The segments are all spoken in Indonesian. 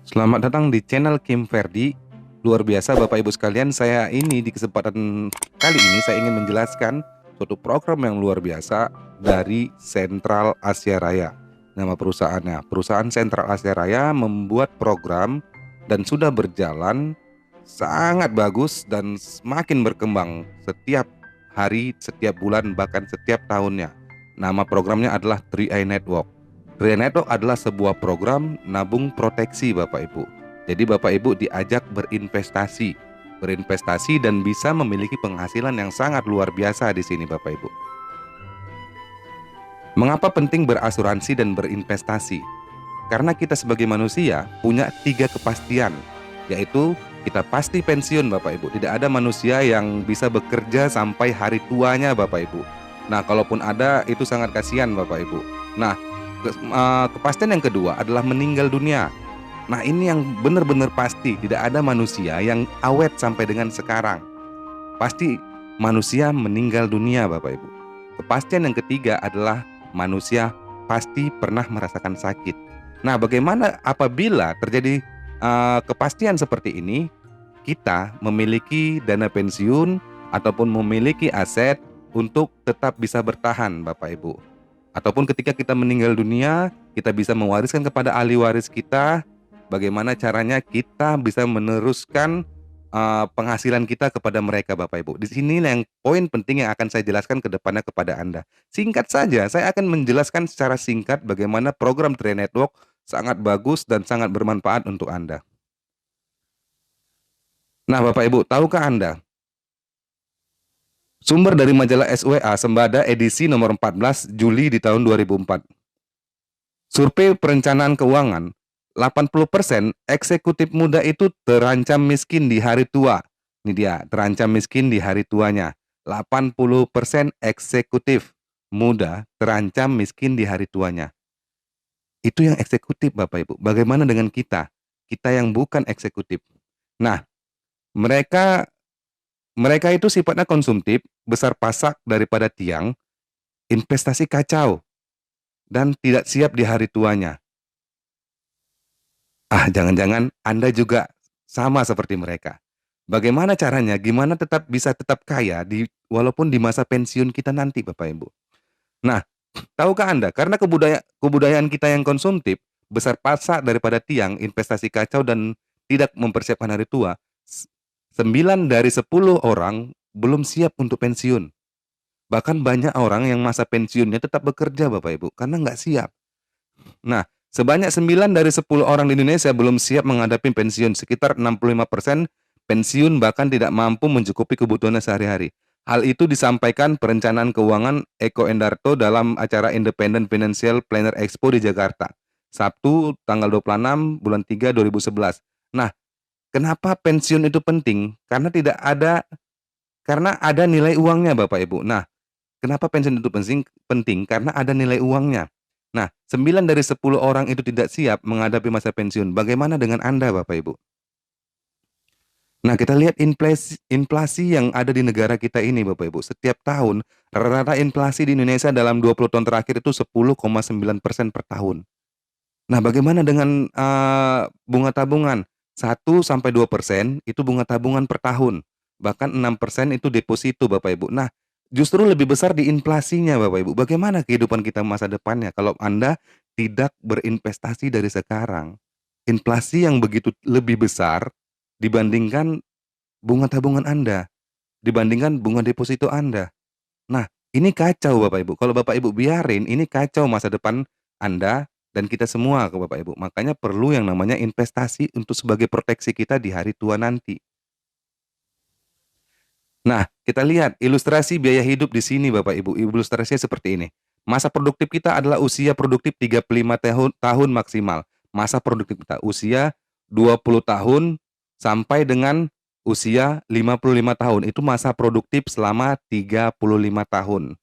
Selamat datang di channel Kim Ferdi. Luar biasa Bapak Ibu sekalian, saya ini di kesempatan kali ini saya ingin menjelaskan suatu program yang luar biasa dari Sentral Asia Raya. Nama perusahaannya, perusahaan Sentral Asia Raya membuat program dan sudah berjalan sangat bagus dan semakin berkembang setiap hari, setiap bulan, bahkan setiap tahunnya. Nama programnya adalah 3i Network. Reneto adalah sebuah program nabung proteksi Bapak Ibu. Jadi Bapak Ibu diajak berinvestasi dan bisa memiliki penghasilan yang sangat luar biasa di sini Bapak Ibu. Mengapa penting berasuransi dan berinvestasi? Karena kita sebagai manusia punya 3 kepastian, yaitu kita pasti pensiun Bapak Ibu. Tidak ada manusia yang bisa bekerja sampai hari tuanya Bapak Ibu. Nah, kalaupun ada itu sangat kasihan Bapak Ibu. Nah, kepastian yang kedua adalah meninggal dunia. Nah, ini yang benar-benar pasti, tidak ada manusia yang awet sampai dengan sekarang. Pasti manusia meninggal dunia Bapak Ibu. Kepastian yang ketiga adalah manusia pasti pernah merasakan sakit. Nah, bagaimana apabila terjadi kepastian seperti ini, kita memiliki dana pensiun ataupun memiliki aset untuk tetap bisa bertahan Bapak Ibu. Ataupun ketika kita meninggal dunia, kita bisa mewariskan kepada ahli waris kita. Bagaimana caranya kita bisa meneruskan penghasilan kita kepada mereka Bapak Ibu. Di sini yang poin penting yang akan saya jelaskan ke depannya kepada Anda. Singkat saja, saya akan menjelaskan secara singkat bagaimana program Trade Network sangat bagus dan sangat bermanfaat untuk Anda. Nah Bapak Ibu, tahukah Anda? Sumber dari majalah SWA Sembada edisi nomor 14 Juli di tahun 2004. Survei perencanaan keuangan, 80% eksekutif muda itu terancam miskin di hari tua. Ini dia, terancam miskin di hari tuanya. 80% eksekutif muda terancam miskin di hari tuanya. Itu yang eksekutif Bapak Ibu. Bagaimana dengan kita? Kita yang bukan eksekutif. Nah, mereka mereka itu sifatnya konsumtif, besar pasak daripada tiang, investasi kacau, dan tidak siap di hari tuanya. Jangan-jangan Anda juga sama seperti mereka. Bagaimana caranya? Gimana bisa tetap kaya walaupun di masa pensiun kita nanti, Bapak Ibu? Nah, tahukah Anda? Karena kebudayaan kita yang konsumtif, besar pasak daripada tiang, investasi kacau dan tidak mempersiapkan hari tua, 9 dari 10 orang belum siap untuk pensiun. Bahkan banyak orang yang masa pensiunnya tetap bekerja Bapak Ibu, karena nggak siap. Nah, sebanyak 9 dari 10 orang di Indonesia belum siap menghadapi pensiun. Sekitar 65% pensiun bahkan tidak mampu mencukupi kebutuhannya sehari-hari. Hal itu disampaikan perencanaan keuangan Eko Endarto dalam acara Independent Financial Planner Expo di Jakarta, Sabtu tanggal 26 bulan 3 2011. Nah, kenapa pensiun itu penting? Karena ada nilai uangnya Bapak Ibu. Nah, kenapa pensiun itu penting? Karena ada nilai uangnya. Nah, 9 dari 10 orang itu tidak siap menghadapi masa pensiun. Bagaimana dengan Anda, Bapak Ibu? Nah, kita lihat inflasi yang ada di negara kita ini, Bapak Ibu. Setiap tahun, rata-rata inflasi di Indonesia dalam 20 tahun terakhir itu 10,9% per tahun. Nah, bagaimana dengan bunga tabungan? 1-2% itu bunga tabungan per tahun. Bahkan 6% itu deposito, Bapak Ibu. Nah, justru lebih besar di inflasinya, Bapak Ibu. Bagaimana kehidupan kita masa depannya kalau Anda tidak berinvestasi dari sekarang? Inflasi yang begitu lebih besar dibandingkan bunga tabungan Anda, dibandingkan bunga deposito Anda. Nah, ini kacau Bapak Ibu. Kalau Bapak Ibu biarin, ini kacau masa depan Anda dan kita semua ke Bapak Ibu. Makanya perlu yang namanya investasi untuk sebagai proteksi kita di hari tua nanti. Nah, kita lihat ilustrasi biaya hidup di sini Bapak Ibu. Ilustrasinya seperti ini. Masa produktif kita adalah usia produktif 35 tahun maksimal. Masa produktif kita usia 20 tahun sampai dengan usia 55 tahun. Itu masa produktif selama 35 tahun.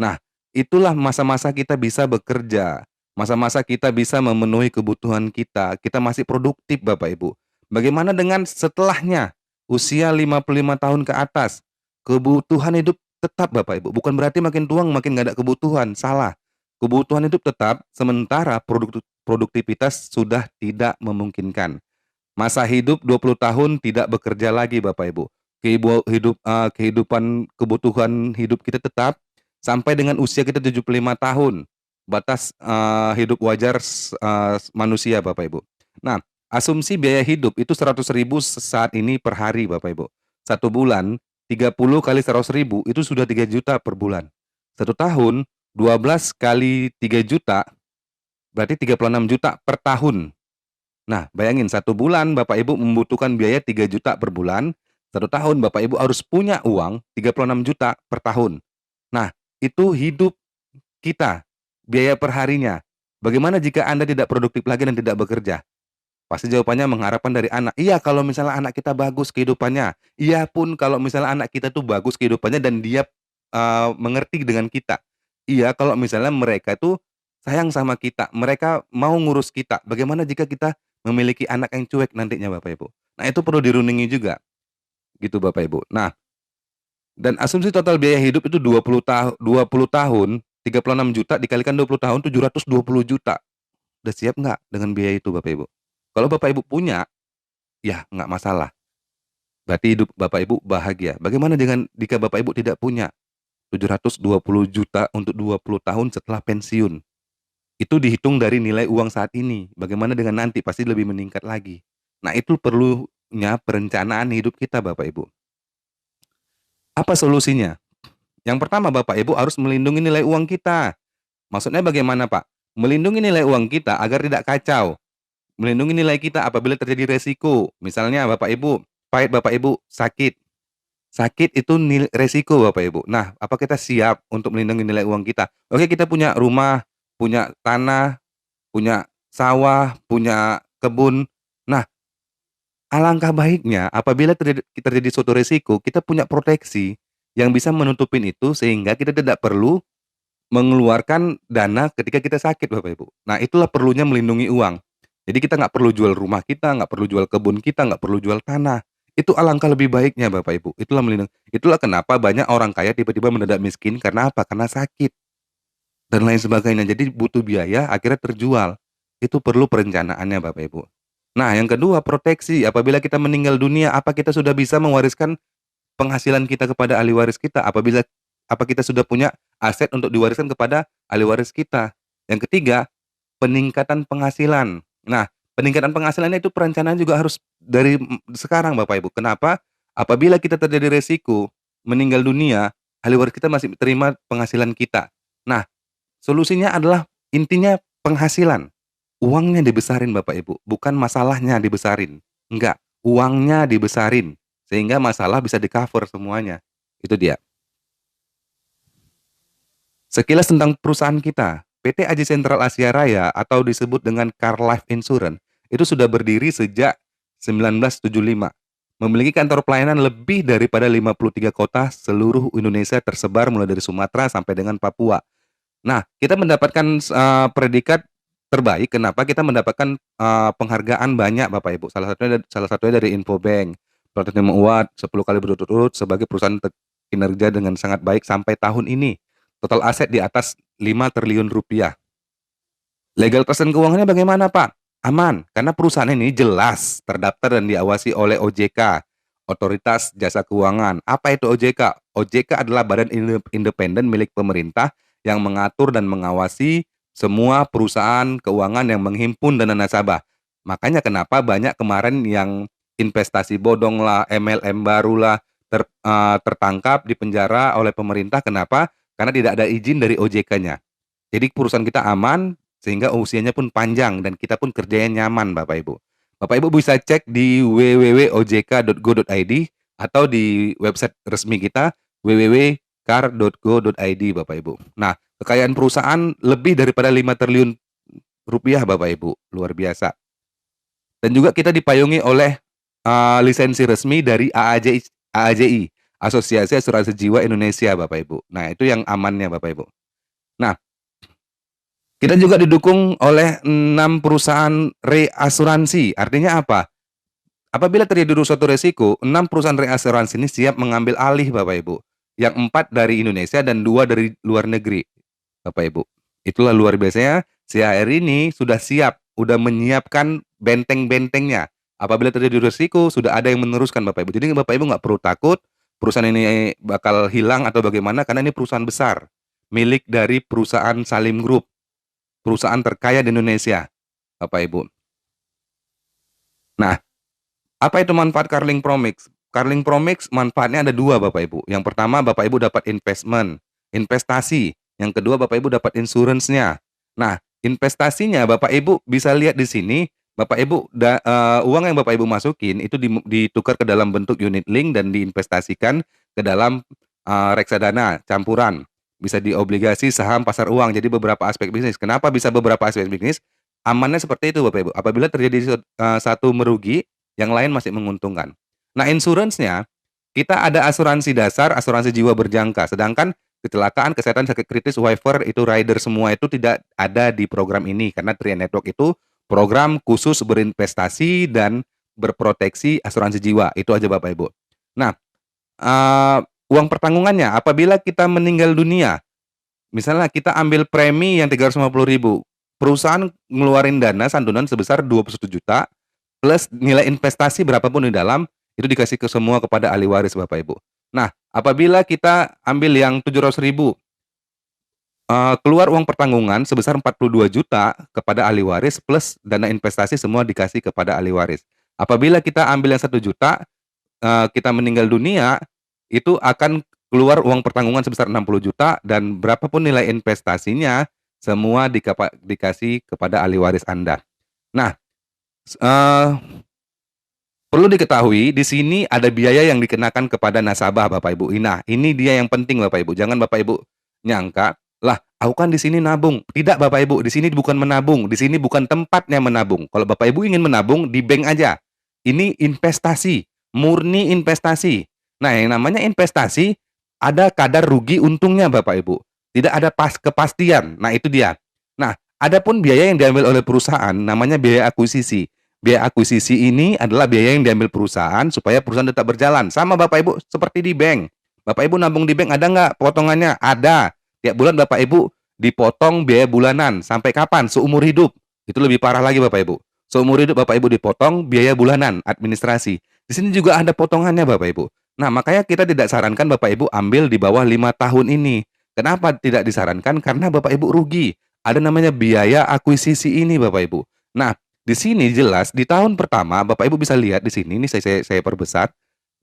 Nah, itulah masa-masa kita bisa bekerja, masa-masa kita bisa memenuhi kebutuhan kita masih produktif Bapak Ibu. Bagaimana dengan setelahnya, usia 55 tahun ke atas, kebutuhan hidup tetap Bapak Ibu, bukan berarti makin tua makin nggak ada kebutuhan, salah. Kebutuhan hidup tetap, sementara produktivitas sudah tidak memungkinkan. Masa hidup 20 tahun tidak bekerja lagi Bapak Ibu. Kehidupan kebutuhan hidup kita tetap sampai dengan usia kita 75 tahun. Batas hidup wajar manusia Bapak Ibu. Nah, asumsi biaya hidup itu 100.000 saat ini per hari Bapak Ibu. Satu bulan 30 kali 100.000 itu sudah 3 juta per bulan. Satu tahun 12 kali 3 juta berarti 36 juta per tahun. Nah, bayangin satu bulan Bapak Ibu membutuhkan biaya 3 juta per bulan, satu tahun Bapak Ibu harus punya uang 36 juta per tahun. Nah, itu hidup kita, biaya per harinya. Bagaimana jika Anda tidak produktif lagi dan tidak bekerja? Pasti jawabannya mengharapkan dari anak. Iya, kalau misalnya anak kita bagus kehidupannya. Iya pun kalau misalnya anak kita tuh bagus kehidupannya dan dia mengerti dengan kita. Iya, kalau misalnya mereka tuh sayang sama kita, mereka mau ngurus kita. Bagaimana jika kita memiliki anak yang cuek nantinya Bapak Ibu? Nah, itu perlu dirundingi juga, gitu Bapak Ibu. Nah, dan asumsi total biaya hidup itu 20 tahun, 36 juta dikalikan 20 tahun 720 juta. Udah siap nggak dengan biaya itu Bapak Ibu? Kalau Bapak Ibu punya, ya nggak masalah. Berarti hidup Bapak Ibu bahagia. Bagaimana dengan jika Bapak Ibu tidak punya 720 juta untuk 20 tahun setelah pensiun? Itu dihitung dari nilai uang saat ini. Bagaimana dengan nanti? Pasti lebih meningkat lagi. Nah, itu perlunya perencanaan hidup kita Bapak Ibu. Apa solusinya? Yang pertama Bapak Ibu harus melindungi nilai uang kita. Maksudnya bagaimana Pak? Melindungi nilai uang kita agar tidak kacau. Melindungi nilai kita apabila terjadi resiko. Misalnya Bapak Ibu, Bapak Ibu sakit. Sakit itu resiko Bapak Ibu. Nah, apa kita siap untuk melindungi nilai uang kita? Oke, kita punya rumah, punya tanah, punya sawah, punya kebun. Nah, alangkah baiknya apabila terjadi suatu resiko, kita punya proteksi yang bisa menutupin itu sehingga kita tidak perlu mengeluarkan dana ketika kita sakit Bapak Ibu. Nah, itulah perlunya melindungi uang. Jadi kita nggak perlu jual rumah kita, nggak perlu jual kebun kita, nggak perlu jual tanah. Itu alangkah lebih baiknya Bapak Ibu. Itulah melindungi. Itulah kenapa banyak orang kaya tiba-tiba mendadak miskin karena apa? Karena sakit dan lain sebagainya. Jadi butuh biaya akhirnya terjual. Itu perlu perencanaannya Bapak Ibu. Nah, yang kedua proteksi. Apabila kita meninggal dunia, apa kita sudah bisa mewariskan penghasilan kita kepada ahli waris kita? Apa kita sudah punya aset untuk diwariskan kepada ahli waris kita? Yang ketiga, peningkatan penghasilan. Nah, peningkatan penghasilannya itu perencanaan juga harus dari sekarang Bapak Ibu. Kenapa? Apabila kita terjadi resiko meninggal dunia, ahli waris kita masih terima penghasilan kita. Nah, solusinya adalah intinya penghasilan. Uangnya dibesarin Bapak Ibu, bukan masalahnya dibesarin. Enggak, uangnya dibesarin sehingga masalah bisa di-cover semuanya. Itu dia. Sekilas tentang perusahaan kita. PT Aji Sentral Asia Raya atau disebut dengan Car Life Insurance itu sudah berdiri sejak 1975. Memiliki kantor pelayanan lebih daripada 53 kota seluruh Indonesia tersebar mulai dari Sumatera sampai dengan Papua. Nah, kita mendapatkan predikat terbaik. Kenapa kita mendapatkan penghargaan banyak Bapak Ibu? Salah satunya dari Infobank. Platinum Award 10 kali berturut-turut sebagai perusahaan kinerja dengan sangat baik sampai tahun ini. Total aset di atas 5 triliun rupiah. Legalitas dan keuangannya bagaimana Pak? Aman, karena perusahaan ini jelas terdaftar dan diawasi oleh OJK, Otoritas Jasa Keuangan. Apa itu OJK? OJK adalah badan independen milik pemerintah yang mengatur dan mengawasi semua perusahaan keuangan yang menghimpun dana nasabah. Makanya kenapa banyak kemarin yang investasi bodong lah, MLM baru lah, tertangkap di penjara oleh pemerintah. Kenapa? Karena tidak ada izin dari OJK-nya. Jadi perusahaan kita aman sehingga usianya pun panjang dan kita pun kerjanya nyaman Bapak Ibu. Bapak Ibu bisa cek di www.ojk.go.id atau di website resmi kita www.car.go.id Bapak Ibu. Nah, kekayaan perusahaan lebih daripada 5 triliun rupiah Bapak Ibu, luar biasa. Dan juga kita dipayungi oleh lisensi resmi dari AAJI, Asosiasi Asuransi Jiwa Indonesia Bapak Ibu. Nah, itu yang amannya Bapak Ibu. Nah, kita juga didukung oleh 6 perusahaan reasuransi. Artinya apa? Apabila terjadi suatu resiko, 6 perusahaan reasuransi ini siap mengambil alih Bapak Ibu. Yang 4 dari Indonesia dan 2 dari luar negeri Bapak Ibu. Itulah luar biasanya Si HR ini sudah siap, udah menyiapkan benteng-bentengnya. Apabila terjadi risiko, sudah ada yang meneruskan Bapak Ibu. Jadi Bapak Ibu nggak perlu takut perusahaan ini bakal hilang atau bagaimana, karena ini perusahaan besar, milik dari perusahaan Salim Group, perusahaan terkaya di Indonesia, Bapak Ibu. Nah, apa itu manfaat Carling Promix? Carling Promix manfaatnya ada dua Bapak Ibu. Yang pertama Bapak Ibu dapat investasi. Yang kedua Bapak Ibu dapat insurance-nya. Nah, investasinya Bapak Ibu bisa lihat di sini, Bapak Ibu uang yang Bapak Ibu masukin itu ditukar ke dalam bentuk unit link dan diinvestasikan ke dalam reksadana campuran. Bisa di obligasi, saham, pasar uang. Jadi beberapa aspek bisnis. Kenapa bisa beberapa aspek bisnis? Amannya seperti itu Bapak Ibu. Apabila terjadi satu merugi, yang lain masih menguntungkan. Nah, insurance-nya, kita ada asuransi dasar, asuransi jiwa berjangka. Sedangkan kecelakaan, kesehatan, sakit kritis, waiver, itu rider semua itu tidak ada di program ini. Karena Tria Network itu program khusus berinvestasi dan berproteksi asuransi jiwa. Itu aja Bapak Ibu. Nah, uang pertanggungannya, apabila kita meninggal dunia, misalnya kita ambil premi yang 350.000, perusahaan ngeluarin dana santunan sebesar 21 juta, plus nilai investasi berapapun di dalam, itu dikasih ke semua kepada ahli waris Bapak Ibu. Nah, apabila kita ambil yang 700.000, keluar uang pertanggungan sebesar 42 juta kepada ahli waris, plus dana investasi semua dikasih kepada ahli waris. Apabila kita ambil yang 1 juta, kita meninggal dunia, itu akan keluar uang pertanggungan sebesar 60 juta dan berapapun nilai investasinya, semua dikasih kepada ahli waris Anda. Nah, perlu diketahui di sini ada biaya yang dikenakan kepada nasabah Bapak Ibu. Nah, ini dia yang penting Bapak Ibu. Jangan Bapak Ibu nyangka, "Lah, aku kan di sini nabung." Tidak Bapak Ibu, di sini bukan menabung, di sini bukan tempatnya menabung. Kalau Bapak Ibu ingin menabung di bank aja. Ini investasi, murni investasi. Nah, yang namanya investasi ada kadar rugi untungnya Bapak Ibu. Tidak ada kepastian. Nah, itu dia. Nah, adapun biaya yang diambil oleh perusahaan namanya biaya akuisisi. Biaya akuisisi ini adalah biaya yang diambil perusahaan supaya perusahaan tetap berjalan. Sama Bapak Ibu seperti di bank. Bapak Ibu nabung di bank ada nggak potongannya? Ada. Tiap bulan Bapak Ibu dipotong biaya bulanan. Sampai kapan? Seumur hidup. Itu lebih parah lagi Bapak Ibu. Seumur hidup Bapak Ibu dipotong biaya bulanan administrasi. Di sini juga ada potongannya Bapak Ibu. Nah, makanya kita tidak sarankan Bapak Ibu ambil di bawah 5 tahun ini. Kenapa tidak disarankan? Karena Bapak Ibu rugi. Ada namanya biaya akuisisi ini Bapak Ibu. Nah, di sini jelas di tahun pertama Bapak Ibu bisa lihat di sini, ini saya perbesar.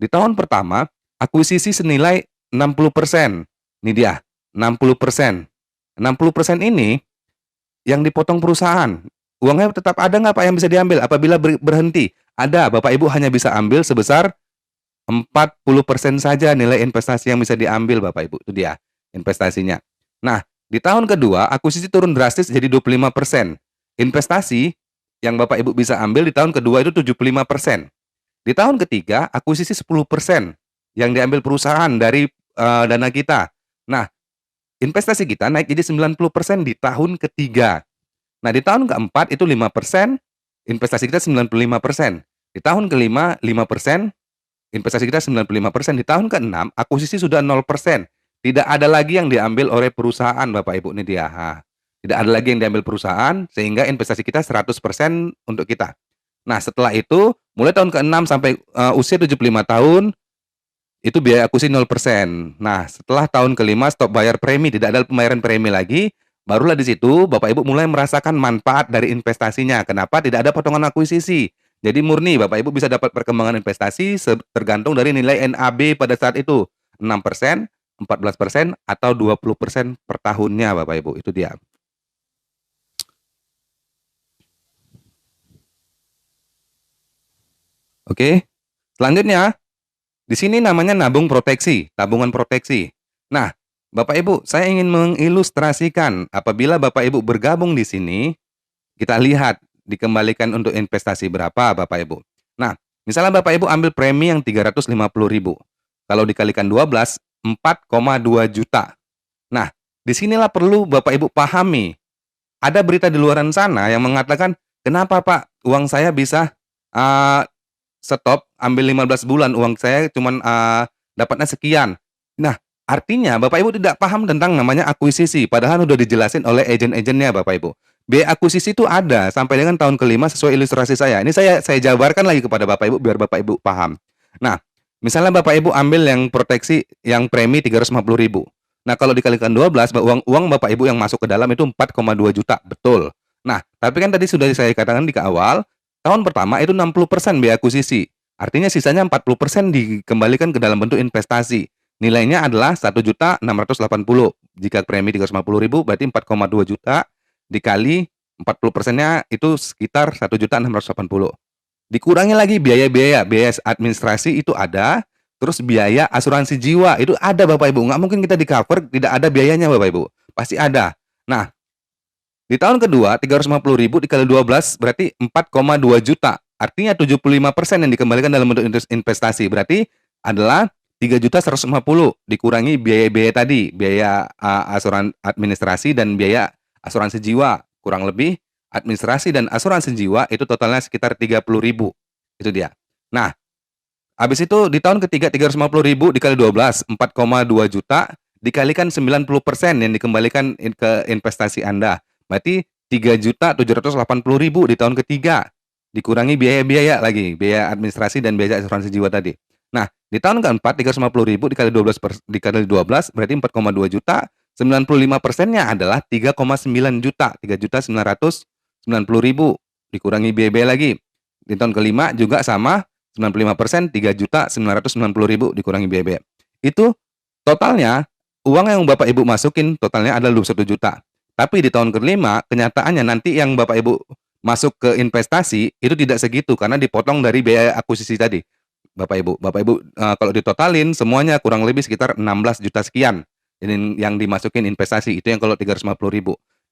Di tahun pertama akuisisi senilai 60%. Ini dia, 60%. 60% ini yang dipotong perusahaan. Uangnya tetap ada nggak Pak yang bisa diambil apabila berhenti? Ada, Bapak Ibu hanya bisa ambil sebesar 40% saja nilai investasi yang bisa diambil Bapak Ibu. Itu dia investasinya. Nah, di tahun kedua akuisisi turun drastis jadi 25%. Investasi yang Bapak Ibu bisa ambil di tahun kedua itu 75%. Di tahun ketiga, akuisisi 10% yang diambil perusahaan dari dana kita. Nah, investasi kita naik jadi 90% di tahun ketiga. Nah, di tahun keempat itu 5%, investasi kita 95%. Di tahun kelima 5%, investasi kita 95%. Di tahun keenam, akuisisi sudah 0%. Tidak ada lagi yang diambil oleh perusahaan Bapak Ibu, ini dia. Tidak ada lagi yang diambil perusahaan, sehingga investasi kita 100% untuk kita. Nah, setelah itu, mulai tahun ke-6 sampai usia 75 tahun, itu biaya akuisisi 0%. Nah, setelah tahun ke-5 stop bayar premi, tidak ada pembayaran premi lagi, barulah di situ Bapak Ibu mulai merasakan manfaat dari investasinya. Kenapa? Tidak ada potongan akuisisi. Jadi murni Bapak Ibu bisa dapat perkembangan investasi tergantung dari nilai NAB pada saat itu. 6%, 14%, atau 20% per tahunnya Bapak Ibu. Itu dia. Oke. Selanjutnya, di sini namanya nabung proteksi, tabungan proteksi. Nah, Bapak Ibu, saya ingin mengilustrasikan apabila Bapak Ibu bergabung di sini, kita lihat dikembalikan untuk investasi berapa Bapak Ibu. Nah, misalnya Bapak Ibu ambil premi yang 350.000. Kalau dikalikan 12, 4,2 juta. Nah, disinilah perlu Bapak Ibu pahami. Ada berita di luaran sana yang mengatakan, kenapa Pak uang saya bisa stop, ambil 15 bulan, uang saya cuman dapatnya sekian. Nah, artinya Bapak Ibu tidak paham tentang namanya akuisisi, padahal udah dijelasin oleh agen-agennya Bapak Ibu. Biaya akuisisi itu ada sampai dengan tahun kelima sesuai ilustrasi saya. Ini saya jabarkan lagi kepada Bapak Ibu biar Bapak Ibu paham. Nah, misalnya Bapak Ibu ambil yang proteksi yang premi 350.000. Nah, kalau dikalikan 12, uang Bapak Ibu yang masuk ke dalam itu 4,2 juta, betul. Nah, tapi kan tadi sudah saya katakan di awal, tahun pertama itu 60% biaya akuisisi. Artinya sisanya 40% dikembalikan ke dalam bentuk investasi. Nilainya adalah 1.680.000. Jika premi 350.000 berarti 4,2 juta dikali 40%-nya itu sekitar 1.680.000. Dikurangi lagi biaya administrasi itu ada, terus biaya asuransi jiwa itu ada Bapak Ibu, nggak mungkin kita di-cover tidak ada biayanya Bapak Ibu, pasti ada. Nah, di tahun kedua 350.000 dikali 12 berarti 4,2 juta. Artinya 75% yang dikembalikan dalam bentuk investasi. Berarti adalah 3.150.000 dikurangi biaya-biaya tadi, biaya administrasi dan biaya asuransi jiwa. Kurang lebih administrasi dan asuransi jiwa itu totalnya sekitar 30.000. Itu dia. Nah, habis itu di tahun ketiga 350.000 dikali 12, 4,2 juta dikalikan 90% yang dikembalikan ke investasi Anda. Berarti 3.780.000 di tahun ketiga. Dikurangi biaya-biaya lagi, biaya administrasi dan biaya asuransi jiwa tadi. Nah, di tahun keempat 350.000 dikali 12 berarti 4,2 juta. 95%-nya adalah 3,9 juta, 3.990.000 dikurangi biaya-biaya lagi. Di tahun kelima juga sama 95%, 3.990.000 dikurangi biaya-biaya. Itu totalnya uang yang Bapak Ibu masukin totalnya adalah 21 juta. Tapi di tahun kelima kenyataannya nanti yang Bapak Ibu masuk ke investasi itu tidak segitu karena dipotong dari biaya akuisisi tadi. Bapak Ibu kalau ditotalin semuanya kurang lebih sekitar 16 juta sekian. Ini yang dimasukin investasi itu yang kalau 350.000.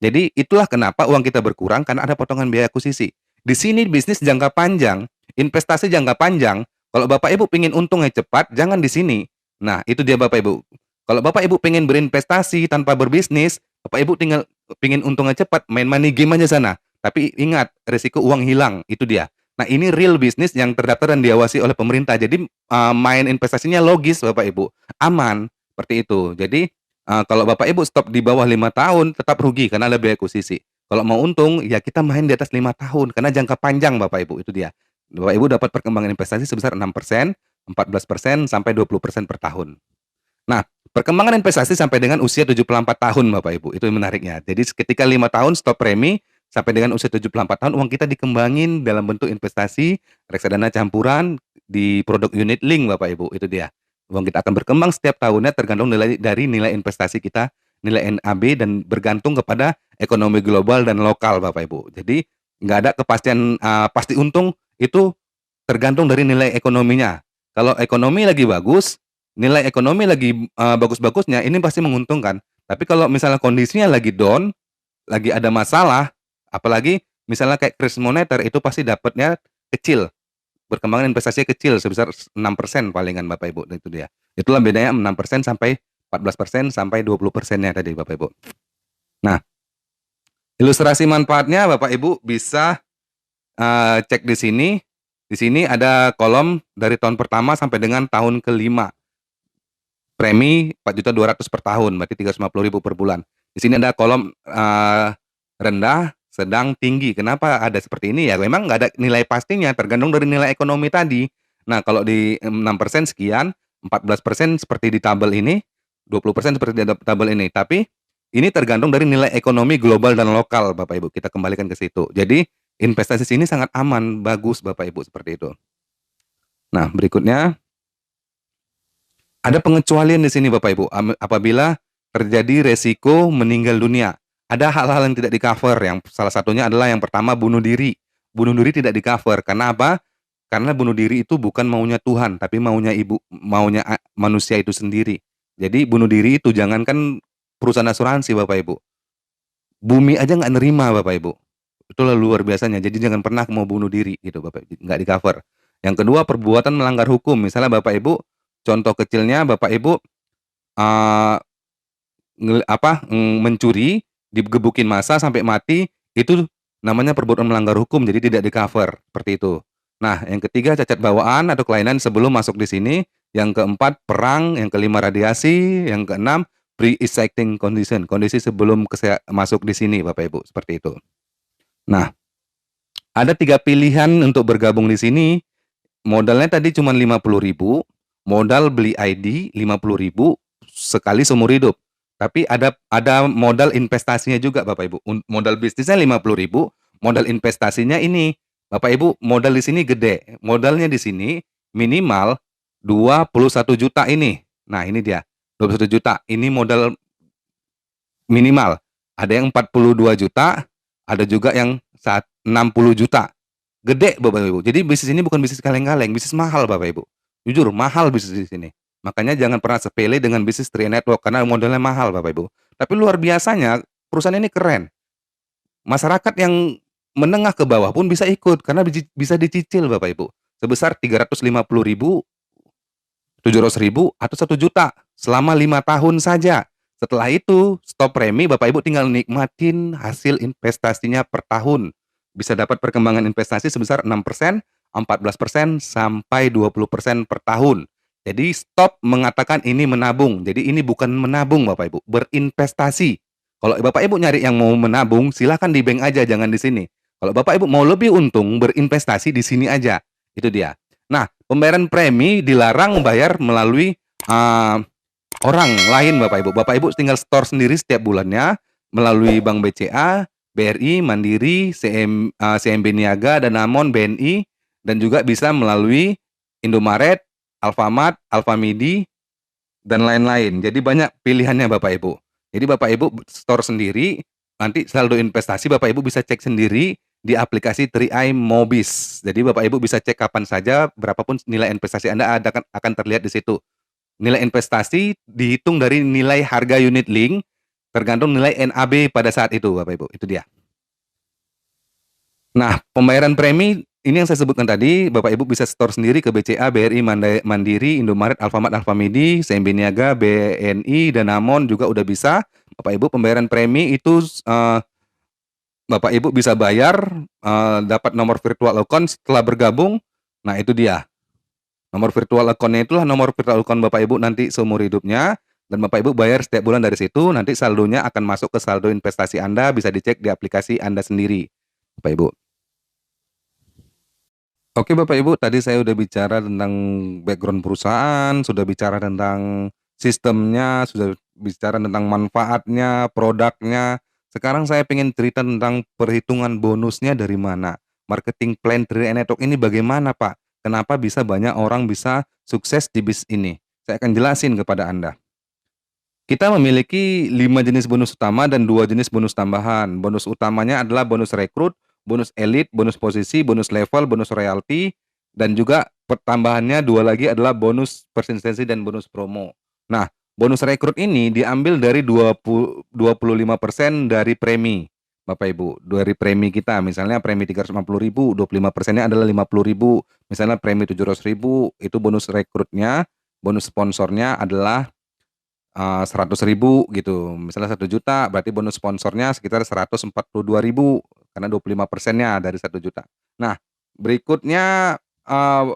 Jadi itulah kenapa uang kita berkurang karena ada potongan biaya akuisisi. Di sini bisnis jangka panjang, investasi jangka panjang. Kalau Bapak Ibu pengen untungnya cepat, jangan di sini. Nah, itu dia Bapak Ibu. Kalau Bapak Ibu pengen berinvestasi tanpa berbisnis, Bapak Ibu tinggal pengen untungnya cepat, main money game aja sana. Tapi ingat, risiko uang hilang, itu dia. Nah, ini real bisnis yang terdaftar dan diawasi oleh pemerintah. Jadi main investasinya logis Bapak Ibu, aman seperti itu. Jadi kalau Bapak Ibu stop di bawah 5 tahun tetap rugi karena ada biaya akuisisi. Kalau mau untung ya kita main di atas 5 tahun karena jangka panjang Bapak Ibu, itu dia. Bapak Ibu dapat perkembangan investasi sebesar 6%, 14% sampai 20% per tahun. Nah, perkembangan investasi sampai dengan usia 74 tahun Bapak Ibu, itu yang menariknya. Jadi ketika 5 tahun stop premi, sampai dengan usia 74 tahun uang kita dikembangin dalam bentuk investasi, reksadana campuran, di produk unit link Bapak Ibu, itu dia. Uang kita akan berkembang setiap tahunnya tergantung dari nilai investasi kita, nilai NAB dan bergantung kepada ekonomi global dan lokal Bapak Ibu. Jadi nggak ada kepastian pasti untung itu tergantung dari nilai ekonominya. Kalau ekonomi lagi bagus, nilai ekonomi lagi bagus-bagusnya ini pasti menguntungkan. Tapi kalau misalnya kondisinya lagi down, lagi ada masalah, apalagi misalnya kayak krisis moneter itu pasti dapatnya kecil. Perkembangan investasinya kecil sebesar 6% palingan Bapak Ibu, itu dia. Itulah bedanya 6% sampai 14% sampai 20%-nya tadi Bapak Ibu. Nah, ilustrasi manfaatnya Bapak Ibu bisa cek di sini. Di sini ada kolom dari tahun pertama sampai dengan tahun kelima. Premi 4.200.000 per tahun, berarti 350.000 per bulan. Di sini ada kolom rendah, sedang, tinggi. Kenapa ada seperti ini ya? Memang nggak ada nilai pastinya, tergantung dari nilai ekonomi tadi. Nah, kalau di 6% sekian, 14% seperti di tabel ini, 20% seperti di tabel ini. Tapi ini tergantung dari nilai ekonomi global dan lokal, Bapak Ibu. Kita kembalikan ke situ. Jadi investasi sini sangat aman, bagus Bapak Ibu seperti itu. Nah, berikutnya ada pengecualian di sini Bapak Ibu. Apabila terjadi resiko meninggal dunia, ada hal-hal yang tidak di-cover. Yang salah satunya adalah yang pertama bunuh diri. Bunuh diri tidak di-cover. Karena apa? Karena bunuh diri itu bukan maunya Tuhan, tapi maunya manusia itu sendiri. Jadi bunuh diri itu jangankan perusahaan asuransi Bapak Ibu. Bumi aja nggak nerima Bapak Ibu. Itulah luar biasanya. Jadi jangan pernah mau bunuh diri gitu Bapak Ibu. Nggak di-cover. Yang kedua perbuatan melanggar hukum. Misalnya Bapak Ibu, contoh kecilnya Bapak Ibu mencuri, digebukin massa sampai mati, itu namanya perbuatan melanggar hukum, jadi tidak di-cover, seperti itu. Nah, yang ketiga cacat bawaan atau kelainan sebelum masuk di sini, yang keempat perang, yang kelima radiasi, yang keenam pre-existing condition, kondisi sebelum masuk di sini Bapak Ibu, seperti itu. Nah, ada 3 pilihan untuk bergabung di sini. Modalnya tadi cuma 50.000, modal beli ID 50.000 sekali seumur hidup. Tapi ada modal investasinya juga Bapak Ibu. Modal bisnisnya 50.000, modal investasinya ini. Bapak Ibu, modal di sini gede. Modalnya di sini minimal 21 juta ini. Nah, ini dia. 21 juta. Ini modal minimal. Ada yang 42 juta, ada juga yang 60 juta. Gede Bapak Ibu. Jadi bisnis ini bukan bisnis kaleng-kaleng, bisnis mahal Bapak Ibu. Jujur mahal bisnis di sini. Makanya jangan pernah sepele dengan bisnis Tri Network karena modalnya mahal Bapak Ibu. Tapi luar biasanya perusahaan ini keren. Masyarakat yang menengah ke bawah pun bisa ikut karena bisa dicicil Bapak Ibu. Sebesar 350.000, 700.000 atau 1 juta selama 5 tahun saja. Setelah itu stop premi, Bapak Ibu tinggal nikmatin hasil investasinya per tahun. Bisa dapat perkembangan investasi sebesar 6%, 14% sampai 20% per tahun. Jadi stop mengatakan ini menabung. Jadi ini bukan menabung Bapak Ibu, berinvestasi. Kalau Bapak Ibu nyari yang mau menabung, silahkan di bank aja, jangan di sini. Kalau Bapak Ibu mau lebih untung, berinvestasi di sini aja. Itu dia. Nah, pembayaran premi dilarang bayar melalui uh, orang lain Bapak Ibu. Bapak Ibu tinggal store sendiri setiap bulannya melalui Bank BCA, BRI, Mandiri, CMB Niaga, Danamon, BNI, dan juga bisa melalui Indomaret, Alfamart, Alfamidi, dan lain-lain. Jadi banyak pilihannya Bapak Ibu. Jadi Bapak Ibu store sendiri, nanti saldo investasi Bapak Ibu bisa cek sendiri di aplikasi 3i Mobis. Jadi Bapak Ibu bisa cek kapan saja, berapapun nilai investasi Anda akan terlihat di situ. Nilai investasi dihitung dari nilai harga unit link, tergantung nilai NAB pada saat itu Bapak Ibu. Itu dia. Nah, pembayaran premi ini yang saya sebutkan tadi, Bapak Ibu bisa store sendiri ke BCA, BRI, Mandiri, Indomaret, Alfamart, Alfamidi, CMB Niaga, BNI, Danamon juga udah bisa. Bapak Ibu pembayaran premi itu Bapak Ibu bisa bayar, dapat nomor virtual account setelah bergabung. Nah, itu dia. Nomor virtual account-nya itulah nomor virtual account Bapak Ibu nanti seumur hidupnya, dan Bapak Ibu bayar setiap bulan dari situ, nanti saldonya akan masuk ke saldo investasi Anda, bisa dicek di aplikasi Anda sendiri, Bapak Ibu. Oke Bapak Ibu, tadi saya udah bicara tentang background perusahaan, sudah bicara tentang sistemnya, sudah bicara tentang manfaatnya, produknya. Sekarang saya pengen cerita tentang perhitungan bonusnya dari mana. Marketing plan dari Network ini bagaimana Pak? Kenapa bisa banyak orang bisa sukses di bisnis ini? Saya akan jelasin kepada Anda. Kita memiliki 5 jenis bonus utama dan 2 jenis bonus tambahan. Bonus utamanya adalah bonus rekrut, bonus elit, bonus posisi, bonus level, bonus royalti, dan juga pertambahannya 2 lagi adalah bonus persistensi dan bonus promo. Nah, bonus rekrut ini diambil dari 25% dari premi. Bapak Ibu, dari premi kita, misalnya premi 350.000, 25%-nya adalah 50.000. Misalnya premi 700.000, itu bonus rekrutnya, bonus sponsornya adalah 100.000 gitu, misalnya 1 juta, berarti bonus sponsornya sekitar 142.000 karena 25%-nya dari 1 juta. Nah, berikutnya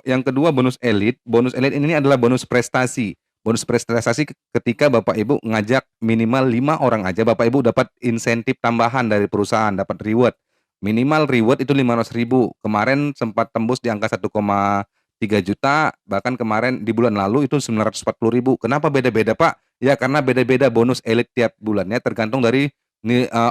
yang kedua bonus elit. Bonus elit ini adalah bonus prestasi. Bonus prestasi ketika Bapak Ibu ngajak minimal 5 orang aja, Bapak Ibu dapat insentif tambahan dari perusahaan, dapat reward. Minimal reward itu 500.000. Kemarin sempat tembus di angka 1,3 juta, bahkan kemarin di bulan lalu itu 940.000. Kenapa beda-beda Pak? Ya karena beda-beda bonus elit tiap bulannya tergantung dari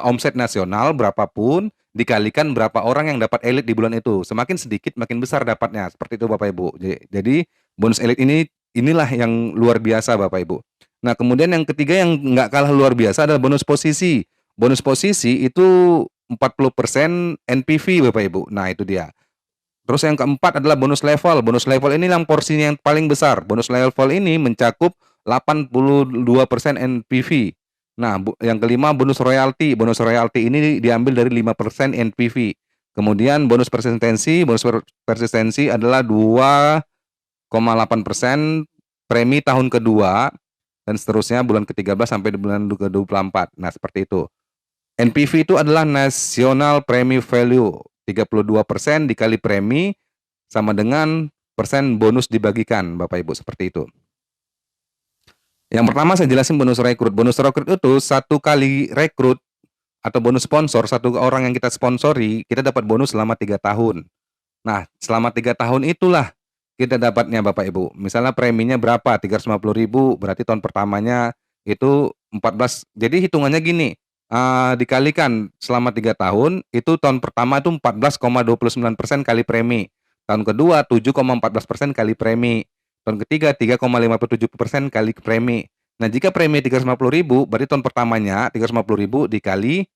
omset nasional berapapun dikalikan berapa orang yang dapat elit di bulan itu. Semakin sedikit makin besar dapatnya. Seperti itu Bapak Ibu. Jadi bonus elit inilah yang luar biasa Bapak Ibu. Nah, kemudian yang ketiga yang nggak kalah luar biasa adalah bonus posisi. Bonus posisi itu 40% NPV Bapak Ibu. Nah, itu dia. Terus yang keempat adalah bonus level. Bonus level ini yang porsinya yang paling besar. Bonus level ini mencakup 82% NPV. Nah, yang kelima bonus royalti. Bonus royalti ini diambil dari 5% NPV. Kemudian bonus persistensi adalah 2,8% premi tahun kedua dan seterusnya bulan ke-13 sampai bulan ke-24. Nah, seperti itu. NPV itu adalah National Premi Value. 32% dikali premi sama dengan persen bonus dibagikan Bapak Ibu, seperti itu. Yang pertama saya jelasin bonus rekrut. Bonus rekrut itu 1 kali rekrut atau bonus sponsor, satu orang yang kita sponsori, kita dapat bonus selama 3 tahun. Nah, selama 3 tahun itulah kita dapatnya Bapak Ibu. Misalnya preminya berapa, 350.000, berarti tahun pertamanya itu 14. Jadi hitungannya gini, dikalikan selama 3 tahun, itu tahun pertama itu 14,29% kali premi. Tahun kedua 7,14% kali premi. Tahun ketiga 3,57% kali premi. Nah, jika premi 350.000, berarti tahun pertamanya 350.000 dikali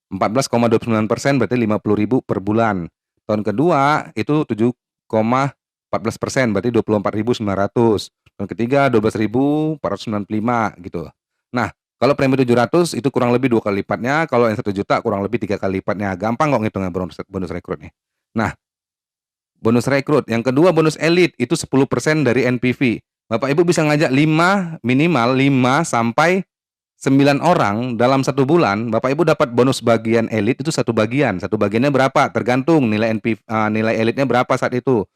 14,29% berarti 50.000 per bulan. Tahun kedua itu 7,14%, berarti 24.900. Tahun ketiga 12.495 gitu. Nah, kalau premi 700 itu kurang lebih 2 kali lipatnya, kalau yang 1 juta kurang lebih 3 kali lipatnya. Gampang kok ngitungnya bonus rekrut nih. Nah, bonus rekrut. Yang kedua bonus elit itu 10% dari NPV. Bapak Ibu bisa ngajak 5, minimal 5 sampai 9 orang dalam 1 bulan. Bapak Ibu dapat bonus bagian elit itu 1 bagian. 1 bagiannya berapa? Tergantung nilai nilai elitnya berapa saat itu.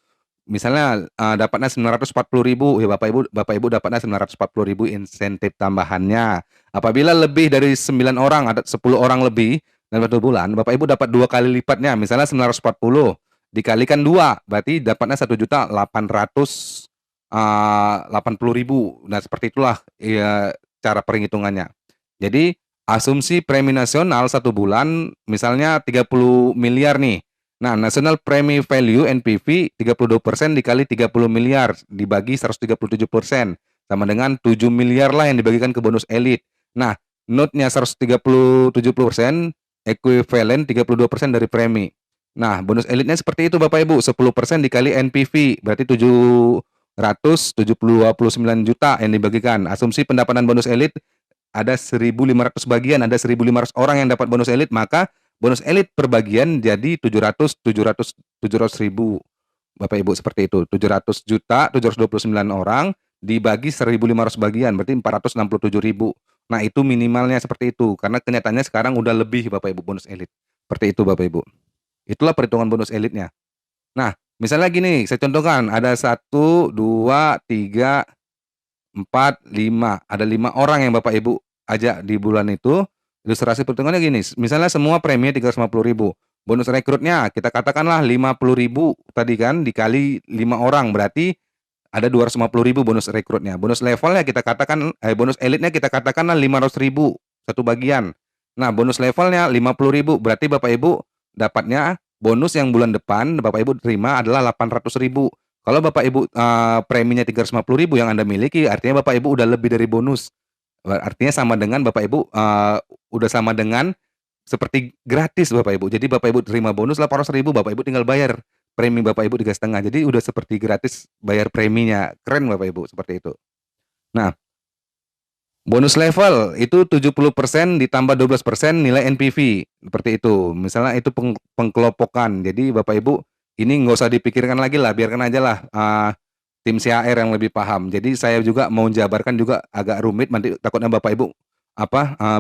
Misalnya dapatnya 940.000, ya Bapak Ibu dapatnya 940.000 insentif tambahannya. Apabila lebih dari 9 orang, ada 10 orang lebih dalam 1 bulan, Bapak Ibu dapat 2 kali lipatnya. Misalnya 940 dikalikan 2, berarti dapatnya 1.880.000. Nah, seperti itulah ya cara perhitungannya. Jadi asumsi premi nasional 1 bulan misalnya 30 miliar nih. Nah, national premi value NPV 32% dikali 30 miliar dibagi 137% sama dengan 7 miliar lah yang dibagikan ke bonus elit. Nah, note-nya 137% ekuivalen 32% dari premi. Nah, bonus elitnya seperti itu Bapak Ibu, 10% dikali NPV berarti 729 juta yang dibagikan. Asumsi pendapatan bonus elit ada 1.500 bagian, ada 1.500 orang yang dapat bonus elit, maka bonus elit per bagian jadi 700 ribu. Bapak Ibu seperti itu. 700 juta, 729 orang dibagi 1.500 bagian, berarti 467.000. Nah, itu minimalnya seperti itu. Karena kenyataannya sekarang udah lebih Bapak Ibu bonus elit. Seperti itu Bapak Ibu. Itulah perhitungan bonus elitnya. Nah, misalnya gini, saya contohkan ada 1, 2, 3, 4, 5. Ada 5 orang yang Bapak Ibu ajak di bulan itu. Ilustrasi perhitungannya gini, misalnya semua premi 350.000. Bonus rekrutnya kita katakanlah 50.000 tadi kan dikali 5 orang berarti ada 250.000 bonus rekrutnya. Bonus levelnya kita katakan bonus elitnya kita katakanlah 500.000 satu bagian. Nah, bonus levelnya 50.000 berarti Bapak Ibu dapatnya bonus yang bulan depan Bapak Ibu terima adalah 800.000. Kalau Bapak Ibu preminya 350.000 yang Anda miliki, artinya Bapak Ibu udah lebih dari bonus. Artinya sama dengan Bapak Ibu udah sama dengan seperti gratis Bapak Ibu. Jadi Bapak Ibu terima bonus 800.000, Bapak Ibu tinggal bayar premi Bapak Ibu 3,5. Jadi udah seperti gratis bayar preminya. Keren Bapak Ibu seperti itu. Nah, bonus level itu 70% ditambah 12% nilai NPV. Seperti itu. Misalnya itu pengkelompokan. Jadi Bapak Ibu ini nggak usah dipikirkan lagi lah, biarkan aja lah tim CHR yang lebih paham. Jadi saya juga mau jabarkan juga agak rumit, nanti takutnya Bapak Ibu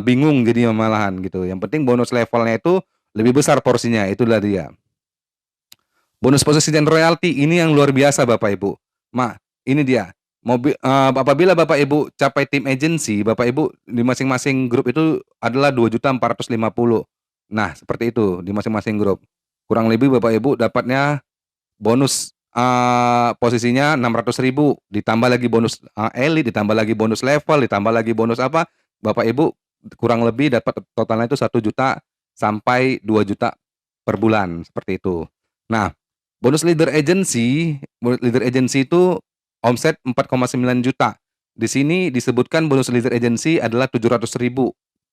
bingung jadi malahan gitu. Yang penting bonus levelnya itu lebih besar porsinya, itulah dia. Bonus posisi dan royalti ini yang luar biasa Bapak Ibu. Ini dia. Apabila Bapak Ibu capai tim agency, Bapak Ibu di masing-masing grup itu adalah 2.450.000. Nah, seperti itu di masing-masing grup. Kurang lebih Bapak Ibu dapatnya bonus posisinya 600.000, ditambah lagi bonus elit, ditambah lagi bonus level, ditambah lagi bonus apa, Bapak Ibu kurang lebih dapat totalnya itu 1 juta sampai 2 juta per bulan, seperti itu. Nah, bonus leader agency itu omset 4,9 juta. Di sini disebutkan bonus leader agency adalah 700.000,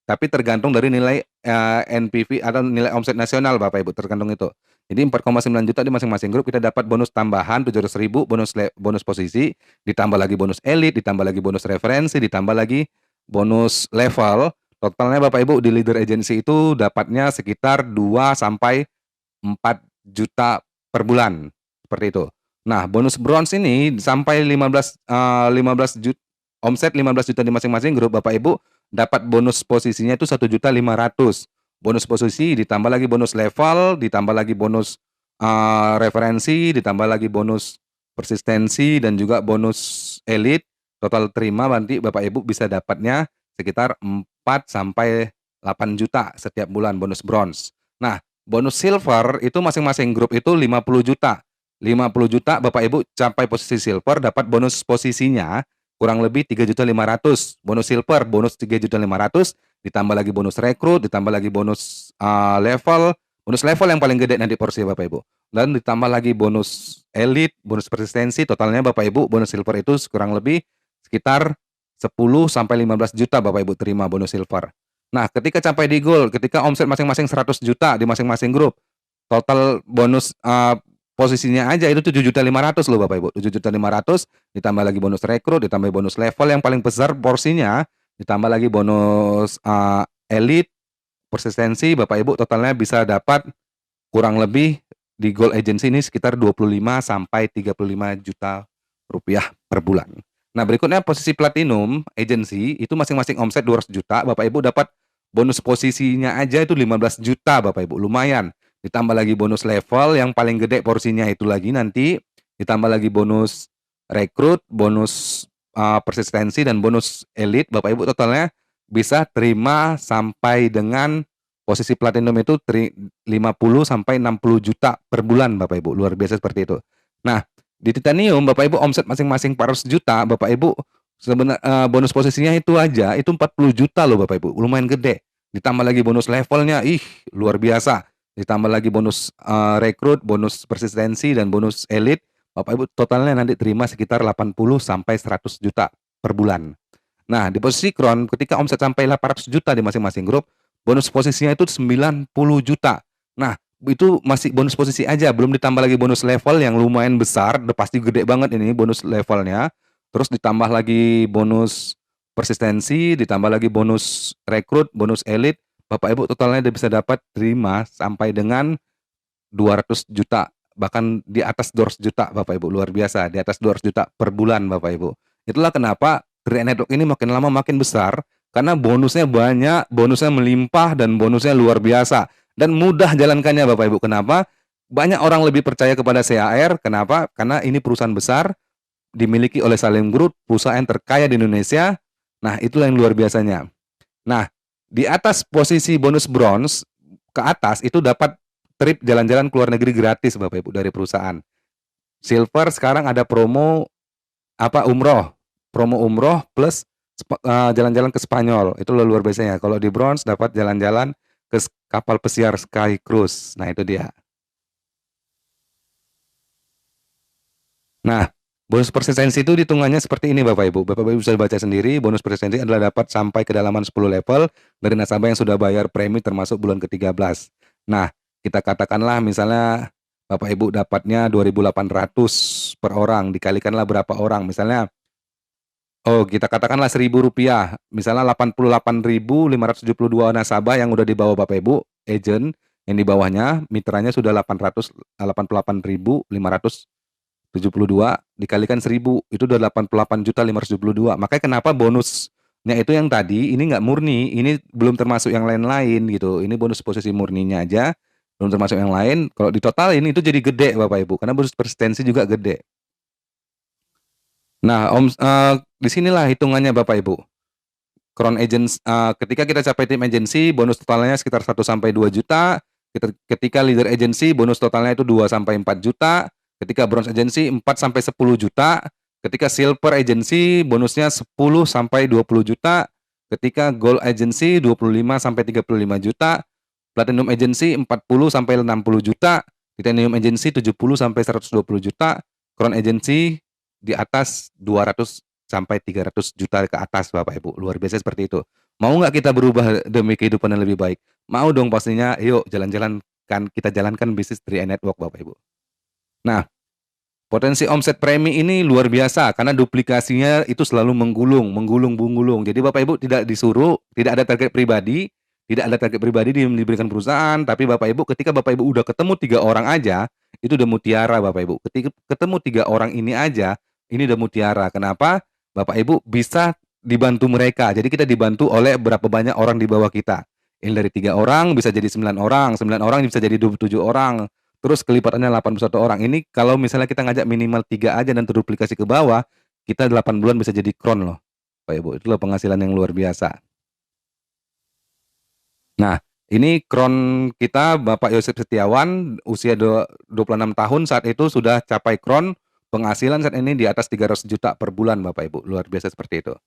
tapi tergantung dari nilai NPV atau nilai omset nasional Bapak Ibu, tergantung itu. Jadi 4,9 juta di masing-masing grup kita dapat bonus tambahan 700.000, bonus posisi, ditambah lagi bonus elit, ditambah lagi bonus referensi, ditambah lagi bonus level. Totalnya Bapak Ibu di leader agency itu dapatnya sekitar 2 sampai 4 juta per bulan. Seperti itu. Nah, bonus bronze ini sampai 15 juta, omset 15 juta di masing-masing grup Bapak Ibu dapat bonus posisinya itu 1.500.000. Bonus posisi ditambah lagi bonus level, ditambah lagi bonus referensi, ditambah lagi bonus persistensi dan juga bonus elit. Total terima nanti Bapak Ibu bisa dapatnya sekitar 4 sampai 8 juta setiap bulan bonus bronze. Nah, bonus silver itu masing-masing grup itu 50 juta. 50 juta Bapak Ibu capai posisi silver dapat bonus posisinya kurang lebih 3.500.000. Bonus silver bonus 3.500.000 ditambah lagi bonus rekrut, ditambah lagi bonus level. Bonus level yang paling gede nanti porsi Bapak Ibu. Dan ditambah lagi bonus elite, bonus persistensi, totalnya Bapak Ibu bonus silver itu kurang lebih sekitar 10 sampai 15 juta Bapak Ibu terima bonus silver. Nah, ketika capai di gold, ketika omset masing-masing 100 juta di masing-masing grup, total bonus posisinya aja itu 7.500.000 loh Bapak Ibu. 7.500.000 ditambah lagi bonus rekrut, ditambah bonus level yang paling besar porsinya, ditambah lagi bonus elite, persistensi, Bapak Ibu totalnya bisa dapat kurang lebih di Gold Agency ini sekitar 25 sampai 35 juta rupiah per bulan. Nah, berikutnya posisi Platinum Agency itu masing-masing omset 200 juta, Bapak Ibu dapat bonus posisinya aja itu 15 juta Bapak Ibu, lumayan. Ditambah lagi bonus level yang paling gede porsinya itu lagi nanti, ditambah lagi bonus rekrut, bonus persistensi dan bonus elite, Bapak Ibu totalnya bisa terima sampai dengan posisi platinum itu 50 sampai 60 juta per bulan Bapak Ibu, luar biasa seperti itu. Nah, di titanium Bapak Ibu omset masing-masing 400 juta, Bapak Ibu bonus posisinya itu aja itu 40 juta loh Bapak Ibu, lumayan gede. Ditambah lagi bonus levelnya, luar biasa. Ditambah lagi bonus rekrut, bonus persistensi dan bonus elite, Bapak Ibu totalnya nanti terima sekitar 80 sampai 100 juta per bulan. Nah, di posisi Crown ketika omset sampai 800 juta di masing-masing grup, bonus posisinya itu 90 juta. Nah, itu masih bonus posisi aja, belum ditambah lagi bonus level yang lumayan besar, udah pasti gede banget ini bonus levelnya. Terus ditambah lagi bonus persistensi, ditambah lagi bonus rekrut, bonus elite, Bapak Ibu totalnya udah bisa dapat terima sampai dengan 200 juta, bahkan di atas 200 juta Bapak Ibu, luar biasa, di atas 200 juta per bulan Bapak Ibu. Itulah kenapa 3 Network ini makin lama makin besar, karena bonusnya banyak, bonusnya melimpah, dan bonusnya luar biasa. Dan mudah jalankannya Bapak Ibu. Kenapa? Banyak orang lebih percaya kepada CAR, kenapa? Karena ini perusahaan besar, dimiliki oleh Salim Group, perusahaan terkaya di Indonesia. Nah, itulah yang luar biasanya. Nah, di atas posisi bonus bronze, ke atas itu dapat trip jalan-jalan ke luar negeri gratis Bapak Ibu dari perusahaan. Silver sekarang ada promo umroh. Promo umroh plus jalan-jalan ke Spanyol. Itu luar biasanya. Kalau di bronze dapat jalan-jalan ke kapal pesiar Sky Cruise. Nah, itu dia. Nah, bonus persistensi itu hitungannya seperti ini Bapak Ibu. Bapak Ibu bisa baca sendiri, bonus persistensi adalah dapat sampai kedalaman 10 level dari nasabah yang sudah bayar premi termasuk bulan ke-13. Nah, kita katakanlah misalnya Bapak Ibu dapatnya 2.800 per orang, dikalikanlah berapa orang. Misalnya, kita katakanlah Rp1.000. Misalnya 88.572 nasabah yang udah di bawah Bapak Ibu, agent yang di bawahnya, mitranya sudah 888.572 dikalikan 1000 itu udah 88.572. Makanya kenapa bonusnya itu yang tadi ini nggak murni, ini belum termasuk yang lain-lain gitu. Ini bonus posisi murninya aja, belum termasuk yang lain. Kalau ditotalin itu jadi gede Bapak Ibu, karena bonus persistensi juga gede. Nah, di sinilah hitungannya Bapak Ibu. Crown Agents, ketika kita capai tim agency, bonus totalnya sekitar 1 sampai 2 juta. Ketika leader agency, bonus totalnya itu 2 sampai 4 juta. Ketika bronze agency 4 sampai 10 juta. Ketika silver agency bonusnya 10 sampai 20 juta. Ketika gold agency 25 sampai 35 juta. Platinum agency 40 sampai 60 juta. Titanium agency 70 sampai 120 juta. Crown agency di atas 200 sampai 300 juta ke atas Bapak Ibu. Luar biasa seperti itu. Mau nggak kita berubah demi kehidupan yang lebih baik? Mau dong pastinya. Yuk jalan-jalan kan, kita jalankan bisnis 3 Network Bapak Ibu. Nah, potensi omset premi ini luar biasa karena duplikasinya itu selalu menggulung. Jadi Bapak Ibu tidak disuruh, tidak ada target pribadi, diberikan perusahaan, tapi Bapak Ibu ketika Bapak Ibu udah ketemu 3 orang aja, itu udah mutiara Bapak Ibu. Ketika ketemu 3 orang ini aja, ini udah mutiara. Kenapa? Bapak Ibu bisa dibantu mereka. Jadi kita dibantu oleh berapa banyak orang di bawah kita. Yang dari 3 orang bisa jadi 9 orang, 9 orang bisa jadi 27 orang. Terus kelipatannya 81 orang. Ini kalau misalnya kita ngajak minimal 3 aja dan terduplikasi ke bawah, kita 8 bulan bisa jadi crown loh. Bapak Ibu, itulah penghasilan yang luar biasa. Nah, ini kron kita Bapak Yosef Setiawan usia 26 tahun saat itu sudah capai kron penghasilan saat ini di atas 300 juta per bulan Bapak Ibu, luar biasa seperti itu.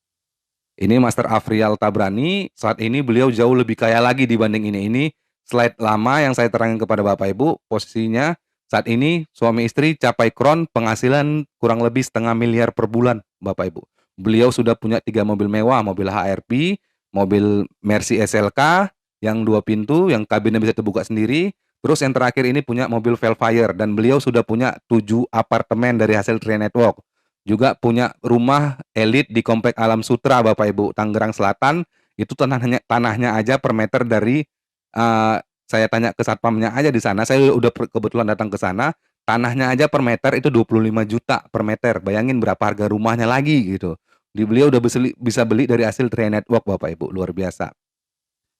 Ini Master Afrial Tabrani, saat ini beliau jauh lebih kaya lagi dibanding ini. Ini slide lama yang saya terangkan kepada Bapak Ibu, posisinya saat ini suami istri capai kron penghasilan kurang lebih 1,5 miliar per bulan Bapak Ibu. Beliau sudah punya 3 mobil mewah, mobil HRP, mobil Mercy SLK yang 2 pintu, yang kabinnya bisa terbuka sendiri. Terus yang terakhir ini punya mobil Velfire dan beliau sudah punya 7 apartemen dari hasil Tree Network. Juga punya rumah elit di Komplek Alam Sutra Bapak Ibu, Tangerang Selatan, itu tanahnya aja per meter dari, saya tanya ke satpamnya aja di sana, saya udah kebetulan datang ke sana, tanahnya aja per meter itu 25 juta per meter, bayangin berapa harga rumahnya lagi gitu. Beliau udah bisa beli dari hasil Tree Network Bapak Ibu, luar biasa.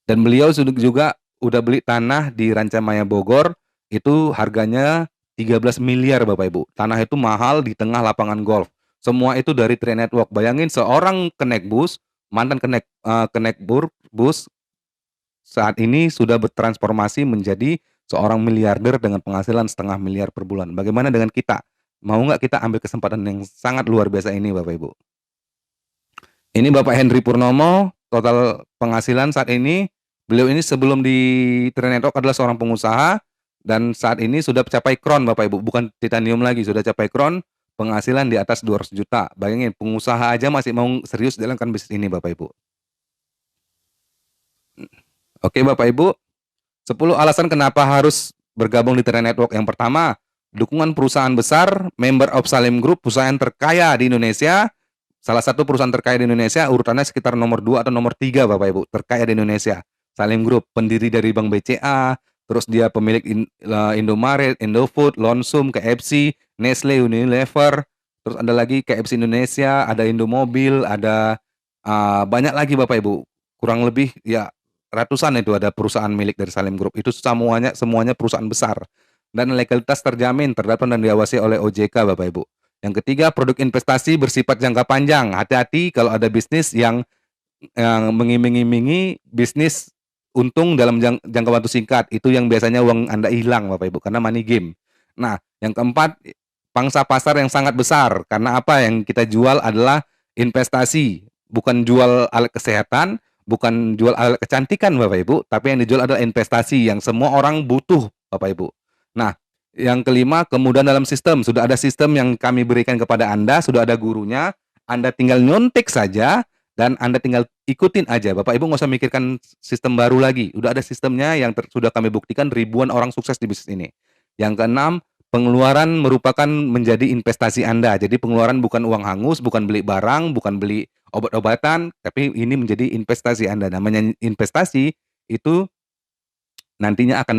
Dan beliau juga udah beli tanah di Rancamaya Bogor, itu harganya 13 miliar Bapak Ibu. Tanah itu mahal di tengah lapangan golf. Semua itu dari Tree Network. Bayangin seorang kenek bus, mantan kenek bus saat ini sudah bertransformasi menjadi seorang miliarder dengan penghasilan 1,5 miliar per bulan. Bagaimana dengan kita? Mau nggak kita ambil kesempatan yang sangat luar biasa ini Bapak Ibu? Ini Bapak Henry Purnomo, total penghasilan saat ini, beliau ini sebelum di Tree Network adalah seorang pengusaha dan saat ini sudah capai kron Bapak Ibu, bukan titanium lagi, sudah capai kron, penghasilan di atas 200 juta. Bayangin pengusaha aja masih mau serius jalankan bisnis ini Bapak Ibu. Oke Bapak Ibu, 10 alasan kenapa harus bergabung di Tree Network. Yang pertama, dukungan perusahaan besar, member of Salim Group, perusahaan terkaya di Indonesia. Salah satu perusahaan terkaya di Indonesia, urutannya sekitar nomor 2 atau nomor 3 Bapak Ibu, terkaya di Indonesia. Salim Group, pendiri dari Bank BCA, terus dia pemilik Indomaret, Indofood, Lonsum, KFC, Nestle, Unilever, terus ada lagi KFC Indonesia, ada Indomobil, ada banyak lagi Bapak Ibu. Kurang lebih ya ratusan itu ada perusahaan milik dari Salim Group. Itu semuanya perusahaan besar. Dan legalitas terjamin, terdaftar dan diawasi oleh OJK Bapak Ibu. Yang ketiga, produk investasi bersifat jangka panjang. Hati-hati kalau ada bisnis yang mengiming-imingi bisnis untung dalam jangka waktu singkat. Itu yang biasanya uang Anda hilang Bapak Ibu, karena money game. Nah, yang keempat, pangsa pasar yang sangat besar. Karena apa yang kita jual adalah investasi, bukan jual alat kesehatan, bukan jual alat kecantikan Bapak Ibu, tapi yang dijual adalah investasi yang semua orang butuh Bapak Ibu. Nah, yang kelima, kemudahan dalam sistem. Sudah ada sistem yang kami berikan kepada Anda, sudah ada gurunya, Anda tinggal nyontek saja, dan Anda tinggal ikutin aja. Bapak Ibu nggak usah mikirkan sistem baru lagi. Udah ada sistemnya yang sudah kami buktikan ribuan orang sukses di bisnis ini. Yang keenam, pengeluaran merupakan menjadi investasi Anda. Jadi pengeluaran bukan uang hangus, bukan beli barang, bukan beli obat-obatan, tapi ini menjadi investasi Anda. Namanya investasi itu nantinya akan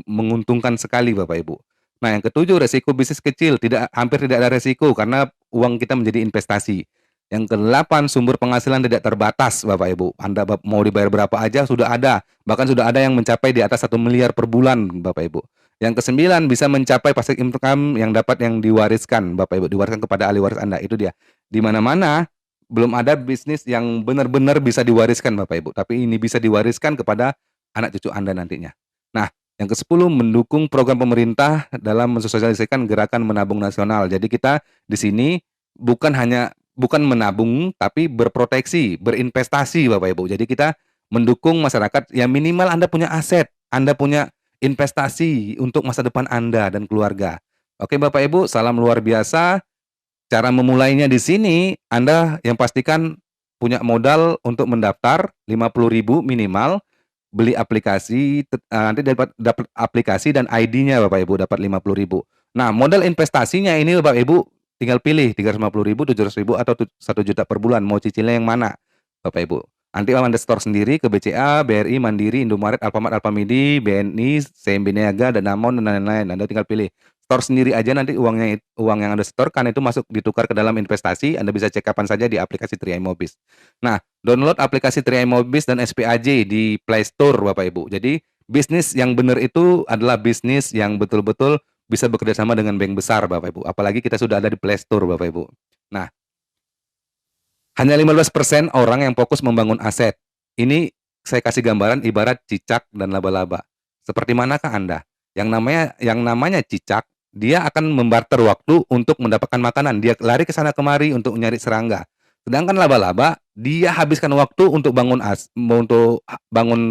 menguntungkan sekali Bapak Ibu. Nah, yang ketujuh, resiko bisnis kecil, hampir tidak ada resiko karena uang kita menjadi investasi. Yang kedelapan, sumber penghasilan tidak terbatas Bapak Ibu. Anda mau dibayar berapa aja sudah ada. Bahkan sudah ada yang mencapai di atas 1 miliar per bulan Bapak Ibu. Yang kesembilan, bisa mencapai passive income yang diwariskan Bapak Ibu, diwariskan kepada ahli waris Anda. Itu dia. Di mana-mana belum ada bisnis yang benar-benar bisa diwariskan Bapak Ibu, tapi ini bisa diwariskan kepada anak cucu Anda nantinya. Nah, yang ke-10, mendukung program pemerintah dalam mensosialisasikan gerakan menabung nasional. Jadi kita di sini bukan menabung, tapi berproteksi, berinvestasi Bapak Ibu. Jadi kita mendukung masyarakat yang minimal Anda punya aset, Anda punya investasi untuk masa depan Anda dan keluarga. Oke Bapak Ibu, salam luar biasa. Cara memulainya di sini, Anda yang pastikan punya modal untuk mendaftar 50.000 minimal, beli aplikasi, nanti dapat aplikasi dan ID-nya Bapak Ibu, dapat 50.000. Nah, modal investasinya ini Bapak Ibu tinggal pilih 350.000, 700.000 atau 1 juta per bulan, mau cicilnya yang mana Bapak Ibu. Nanti Anda store sendiri ke BCA, BRI, Mandiri, Indomaret, Alfamart, Alfamidi, BNI, CIMB Niaga, Danamon, dan lain-lain. Anda tinggal pilih. Store sendiri aja, nanti uang yang Anda store kan itu masuk ditukar ke dalam investasi. Anda bisa cek kapan saja di aplikasi 3iMobis. Nah, download aplikasi 3iMobis dan SPAJ di Play Store Bapak Ibu. Jadi bisnis yang benar itu adalah bisnis yang betul-betul bisa bekerja sama dengan bank besar Bapak Ibu. Apalagi kita sudah ada di Play Store Bapak Ibu. Nah, hanya 15% orang yang fokus membangun aset. Ini saya kasih gambaran ibarat cicak dan laba-laba. Seperti manakah Anda? Yang namanya cicak, dia akan membarter waktu untuk mendapatkan makanan. Dia lari ke sana kemari untuk nyari serangga. Sedangkan laba-laba, dia habiskan waktu untuk bangun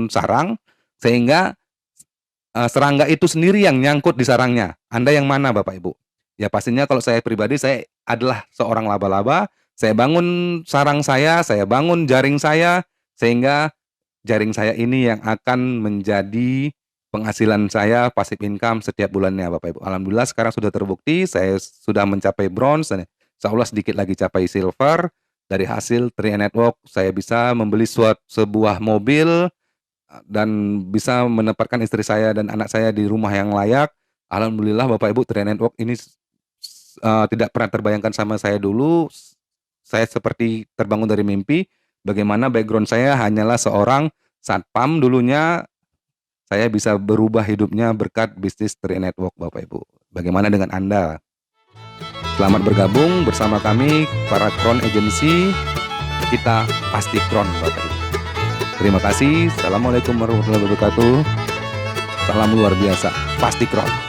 sarang, sehingga serangga itu sendiri yang nyangkut di sarangnya. Anda yang mana, Bapak Ibu? Ya pastinya kalau saya pribadi, saya adalah seorang laba-laba. Saya bangun sarang saya bangun jaring saya, sehingga jaring saya ini yang akan menjadi penghasilan saya, passive income setiap bulannya, Bapak Ibu. Alhamdulillah sekarang sudah terbukti, saya sudah mencapai bronze dan insyaallah sedikit lagi capai silver. Dari hasil Tri Network, saya bisa membeli sebuah mobil dan bisa menempatkan istri saya dan anak saya di rumah yang layak. Alhamdulillah Bapak Ibu, Tri Network ini tidak pernah terbayangkan sama saya dulu. Saya seperti terbangun dari mimpi. Bagaimana background saya hanyalah seorang satpam dulunya, saya bisa berubah hidupnya berkat bisnis Tri Network, Bapak Ibu. Bagaimana dengan Anda? Selamat bergabung bersama kami para Crown Agency. Kita pasti Crown, Bapak Ibu. Terima kasih. Assalamualaikum warahmatullahi wabarakatuh. Salam luar biasa. Pasti Crown.